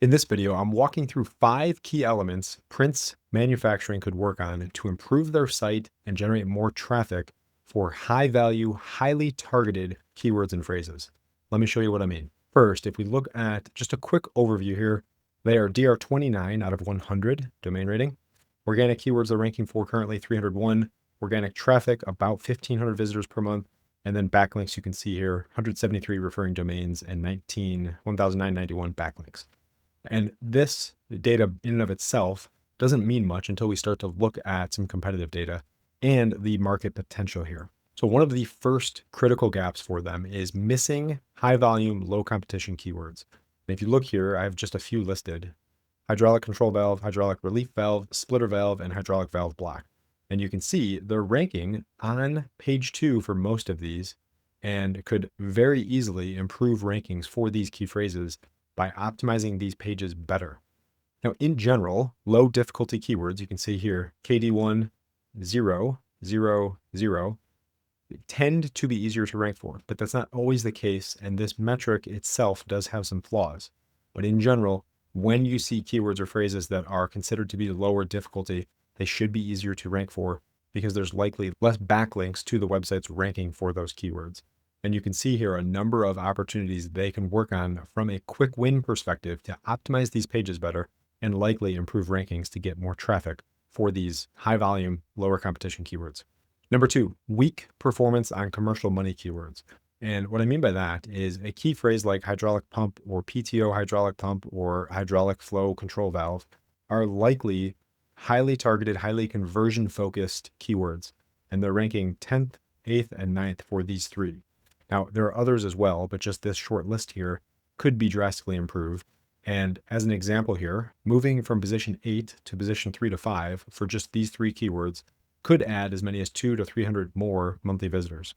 In this video, I'm walking through 5 key elements Prince Manufacturing could work on to improve their site and generate more traffic for high value, highly targeted keywords and phrases. Let me show you what I mean. First, if we look at just a quick overview here, they are DR 29 out of 100 domain rating. Organic keywords they're ranking for currently 301. Organic traffic, about 1,500 visitors per month. And then backlinks you can see here, 173 referring domains and 1,991 backlinks. And this data in and of itself doesn't mean much until we start to look at some competitive data and the market potential here. So one of the first critical gaps for them is missing high volume, low competition keywords. And if you look here, I have just a few listed: hydraulic control valve, hydraulic relief valve, splitter valve, and hydraulic valve block. And you can see they're ranking on page 2 for most of these and could very easily improve rankings for these key phrases by optimizing these pages better. Now, in general, low difficulty keywords, you can see here, KD1, 0, 0, 0, tend to be easier to rank for, but that's not always the case. And this metric itself does have some flaws. But in general, when you see keywords or phrases that are considered to be lower difficulty, they should be easier to rank for because there's likely less backlinks to the website's ranking for those keywords. And you can see here a number of opportunities they can work on from a quick win perspective to optimize these pages better and likely improve rankings to get more traffic for these high volume, lower competition keywords. Number 2, weak performance on commercial money keywords. And what I mean by that is a key phrase like hydraulic pump or PTO hydraulic pump or hydraulic flow control valve are likely highly targeted, highly conversion focused keywords. And they're ranking 10th, 8th, and 9th for these 3. Now, there are others as well, but just this short list here could be drastically improved. And as an example here, moving from position 8 to position 3 to 5 for just these 3 keywords could add as many as 200 to 300 more monthly visitors.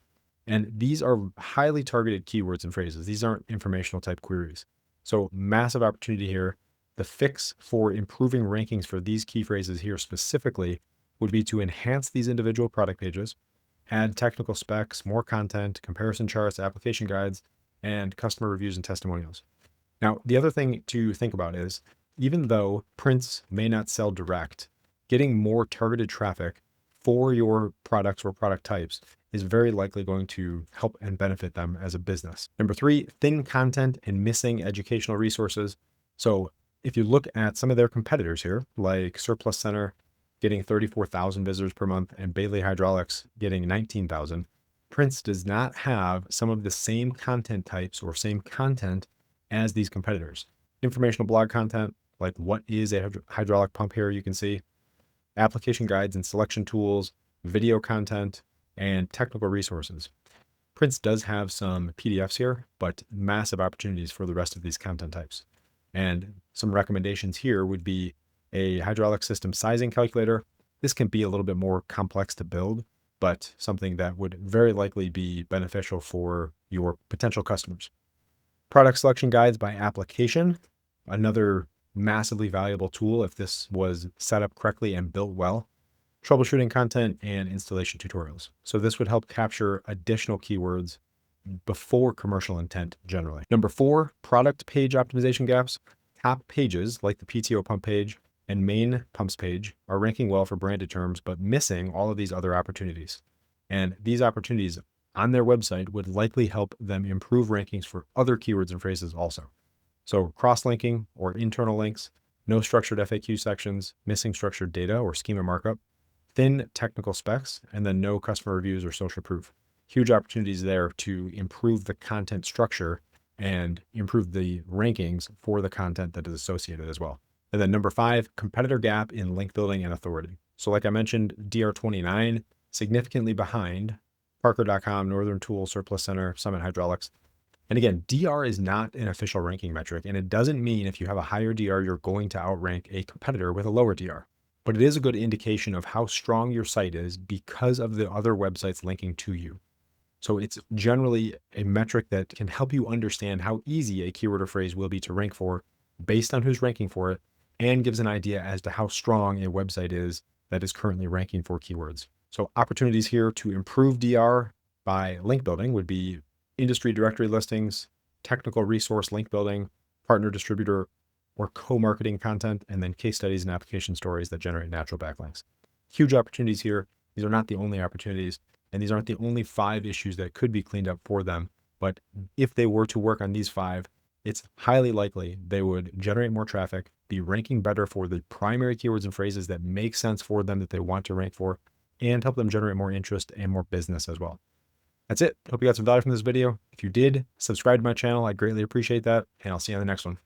And these are highly targeted keywords and phrases. These aren't informational type queries. So massive opportunity here. The fix for improving rankings for these key phrases here specifically would be to enhance these individual product pages, add technical specs, more content, comparison charts, application guides, and customer reviews and testimonials. Now, the other thing to think about is, even though Prince may not sell direct, getting more targeted traffic for your products or product types is very likely going to help and benefit them as a business. Number 3, thin content and missing educational resources. So if you look at some of their competitors here, like Surplus Center, getting 34,000 visitors per month, and Bailey Hydraulics getting 19,000. Prince does not have some of the same content types or same content as these competitors. Informational blog content, like what is a hydraulic pump here, you can see. Application guides and selection tools, video content, and technical resources. Prince does have some PDFs here, but massive opportunities for the rest of these content types. And some recommendations here would be a hydraulic system sizing calculator. This can be a little bit more complex to build, but something that would very likely be beneficial for your potential customers. Product selection guides by application, another massively valuable tool if this was set up correctly and built well. Troubleshooting content and installation tutorials. So this would help capture additional keywords before commercial intent generally. Number 4, product page optimization gaps. Top pages like the PTO pump page and main pumps page are ranking well for branded terms, but missing all of these other opportunities. And these opportunities on their website would likely help them improve rankings for other keywords and phrases also. So cross-linking or internal links, no structured FAQ sections, missing structured data or schema markup, thin technical specs, and then no customer reviews or social proof. Huge opportunities there to improve the content structure and improve the rankings for the content that is associated as well. And then number 5, competitor gap in link building and authority. So like I mentioned, DR29, significantly behind Parker.com, Northern Tool, Surplus Center, Summit Hydraulics. And again, DR is not an official ranking metric, and it doesn't mean if you have a higher DR, you're going to outrank a competitor with a lower DR. But it is a good indication of how strong your site is because of the other websites linking to you. So it's generally a metric that can help you understand how easy a keyword or phrase will be to rank for based on who's ranking for it, and gives an idea as to how strong a website is that is currently ranking for keywords. So opportunities here to improve DR by link building would be industry directory listings, technical resource link building, partner distributor or co-marketing content, and then case studies and application stories that generate natural backlinks. Huge opportunities here. These are not the only opportunities, and these aren't the only 5 issues that could be cleaned up for them. But if they were to work on these 5, it's highly likely they would generate more traffic, be ranking better for the primary keywords and phrases that make sense for them that they want to rank for, and help them generate more interest and more business as well. That's it. Hope you got some value from this video. If you did, subscribe to my channel. I greatly appreciate that, and I'll see you on the next one.